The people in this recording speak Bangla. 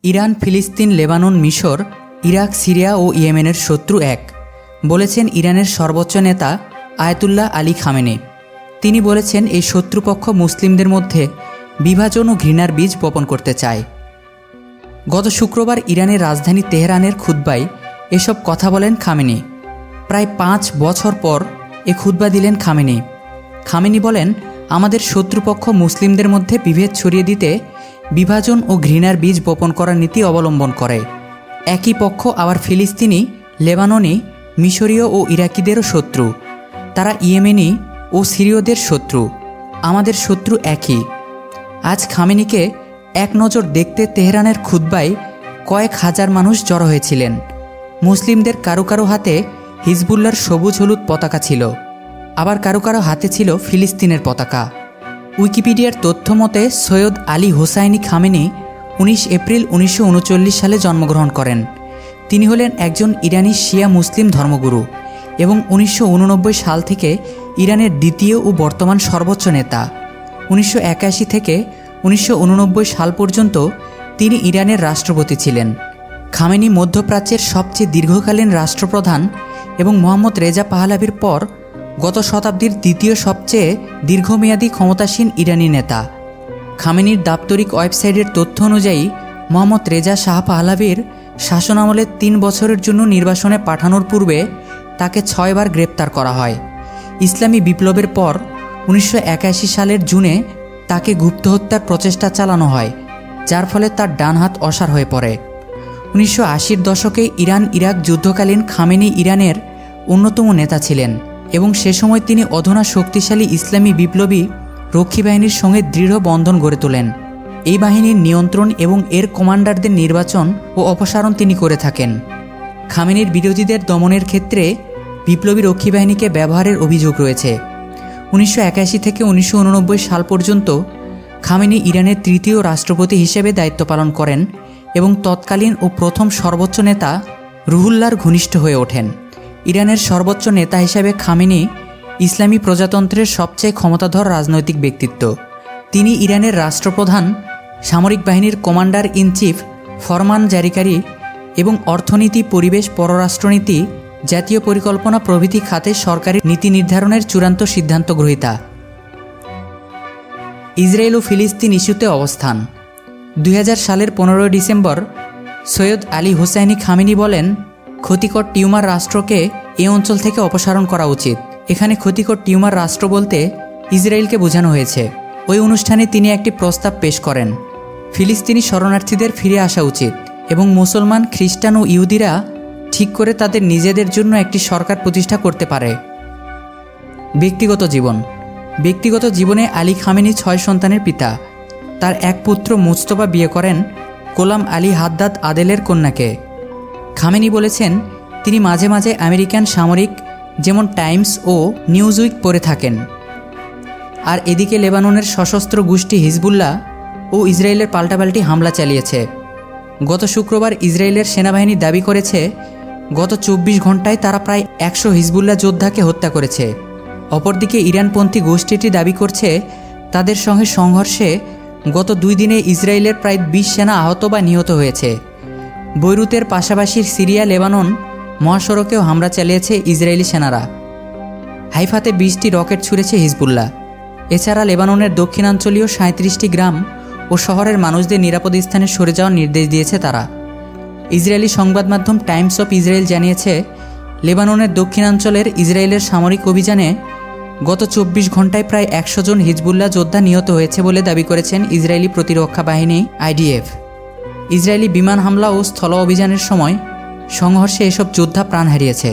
ইরান, ফিলিস্তিন, লেবানন, মিশর, ইরাক, সিরিয়া ও ইয়েমেনের শত্রু এক, বলেছেন ইরানের সর্বোচ্চ নেতা আয়াতুল্লাহ আলী খামেনি। তিনি বলেছেন এই শত্রুপক্ষ মুসলিমদের মধ্যে বিভাজন ও ঘৃণার বীজ বপন করতে চায়। গত শুক্রবার ইরানের রাজধানী তেহরানের খুতবায় এসব কথা বলেন খামেনি। প্রায় 5 বছর পর এ খুতবা দিলেন খামেনি। খামেনি বলেন, আমাদের শত্রুপক্ষ মুসলিমদের মধ্যে বিভেদ ছড়িয়ে দিতে বিভাজন ও ঘৃণার বীজ বপন করার নীতি অবলম্বন করে। একই পক্ষ আবার ফিলিস্তিনি, লেবাননি, মিশরীয় ও ইরাকিদেরও শত্রু। তারা ইয়েমেনি ও সিরীয়দের শত্রু। আমাদের শত্রু একই। আজ খামেনিকে এক নজর দেখতে তেহরানের খুতবায় কয়েক হাজার মানুষ জড়ো হয়েছিলেন। মুসলিমদের কারো কারো হাতে হিজবুল্লাহর সবুজ হলুদ পতাকা ছিল, আবার কারো কারো হাতে ছিল ফিলিস্তিনের পতাকা। উইকিপিডিয়ার তথ্য মতে সৈয়দ আলী হোসাইনি খামেনি 19 এপ্রিল 1939 সালে জন্মগ্রহণ করেন। তিনি হলেন একজন ইরানি শিয়া মুসলিম ধর্মগুরু এবং 1989 সাল থেকে ইরানের দ্বিতীয় ও বর্তমান সর্বোচ্চ নেতা। 1981 থেকে 1989 সাল পর্যন্ত তিনি ইরানের রাষ্ট্রপতি ছিলেন। খামেনি মধ্যপ্রাচ্যের সবচেয়ে দীর্ঘকালীন রাষ্ট্রপ্রধান এবং মোহাম্মদ রেজা পাহলাভির পর গত শতাব্দীর দ্বিতীয় সবচেয়ে দীর্ঘমেয়াদী ক্ষমতাসীন ইরানি নেতা। খামেনির দাপ্তরিক ওয়েবসাইটের তথ্য অনুযায়ী মোহাম্মদ রেজা শাহ পাহলাভির শাসনামলে 3 বছরের জন্য নির্বাসনে পাঠানোর পূর্বে তাকে 6 বার গ্রেপ্তার করা হয়। ইসলামী বিপ্লবের পর 1981 সালের জুনে তাকে গুপ্ত হত্যার প্রচেষ্টা চালানো হয়, যার ফলে তার ডান হাত অসাড় হয়ে পড়ে। 1980-র দশকে ইরান ইরাক যুদ্ধকালীন খামেনি ইরানের অন্যতম নেতা ছিলেন এবং সে সময় তিনি অধুনা শক্তিশালী ইসলামী বিপ্লবী রক্ষী বাহিনীর সঙ্গে দৃঢ় বন্ধন গড়ে তোলেন। এই বাহিনীর নিয়ন্ত্রণ এবং এর কমান্ডারদের নির্বাচন ও অপসারণ তিনি করে থাকেন। খামেনির বিরোধীদের দমনের ক্ষেত্রে বিপ্লবী রক্ষী বাহিনীকে ব্যবহারের অভিযোগ রয়েছে। 1981 থেকে 1989 সাল পর্যন্ত খামেনি ইরানের তৃতীয় রাষ্ট্রপতি হিসেবে দায়িত্ব পালন করেন এবং তৎকালীন ও প্রথম সর্বোচ্চ নেতা রুহুল্লাহর ঘনিষ্ঠ হয়ে ওঠেন। ইরানের সর্বোচ্চ নেতা হিসেবে খামেনি ইসলামী প্রজাতন্ত্রের সবচেয়ে ক্ষমতাধর রাজনৈতিক ব্যক্তিত্ব। তিনি ইরানের রাষ্ট্রপ্রধান, সামরিক বাহিনীর কমান্ডার ইন চিফ, ফরমান জারিকারী এবং অর্থনীতি, পরিবেশ, পররাষ্ট্রনীতি, জাতীয় পরিকল্পনা প্রভৃতি খাতে সরকারি নীতি নির্ধারণের চূড়ান্ত সিদ্ধান্ত গ্রহীতা। ইসরায়েল ও ফিলিস্তিন ইস্যুতে অবস্থান। 2000 সালের 15 ডিসেম্বর সৈয়দ আলী হোসাইনি খামেনি বলেন, ক্ষতিকর টিউমার রাষ্ট্রকে এই অঞ্চল থেকে অপসারণ করা উচিত। এখানে ক্ষতিকর টিউমার রাষ্ট্র বলতে ইসরায়েলকে বোঝানো হয়েছে। ওই অনুষ্ঠানে তিনি একটি প্রস্তাব পেশ করেন, ফিলিস্তিনি শরণার্থীদের ফিরে আসা উচিত এবং মুসলমান, খ্রিস্টান ও ইহুদিরা ঠিক করে তাদের নিজেদের জন্য একটি সরকার প্রতিষ্ঠা করতে পারে। ব্যক্তিগত জীবনে আলী খামেনি 6 সন্তানের পিতা। তার এক পুত্র মুস্তফা বিয়ে করেন গোলাম আলী হাদ্দাদ আদেলের কন্যাকে। খামেনি বলেছেন, তিনি মাঝে মাঝে আমেরিকান সামরিক যেমন টাইমস ও নিউজউইক পড়ে থাকেন। আর এদিকে লেবাননের সশস্ত্র গোষ্ঠী হিজবুল্লাহ ও ইসরায়েলের পাল্টাপাল্টি হামলা চালিয়েছে। গত শুক্রবার ইসরায়েলের সেনাবাহিনী দাবি করেছে, গত 24 ঘন্টায় তারা প্রায় 100 হিজবুল্লাহ যোদ্ধাকে হত্যা করেছে। অপরদিকে ইরানপন্থী গোষ্ঠীটি দাবি করছে, তাদের সঙ্গে সংঘর্ষে গত 2 দিনে ইসরায়েলের প্রায় 20 সেনা আহত বা নিহত হয়েছে। বৈরুতের পাশাপাশি সিরিয়া, লেবানন মহাসড়কেও হামলা চালিয়েছে ইসরায়েলি সেনারা। হাইফাতে 20টি রকেট ছুঁড়েছে হিজবুল্লাহ। এছাড়া লেবাননের দক্ষিণাঞ্চলীয় 37টি গ্রাম ও শহরের মানুষদের নিরাপদ স্থানে সরে যাওয়ার নির্দেশ দিয়েছে তারা। ইসরায়েলি সংবাদ মাধ্যম টাইমস অফ ইসরায়েল জানিয়েছে, লেবাননের দক্ষিণাঞ্চলের ইসরায়েলের সামরিক অভিযানে গত 24 ঘন্টায় প্রায় 100 জন হিজবুল্লাহ যোদ্ধা নিহত হয়েছে বলে দাবি করেছেন ইসরায়েলি প্রতিরক্ষা বাহিনী IDF। ইসরায়েলি বিমান হামলা ও স্থল অভিযানের সময় সংঘর্ষে এসব যোদ্ধা প্রাণ হারিয়েছে।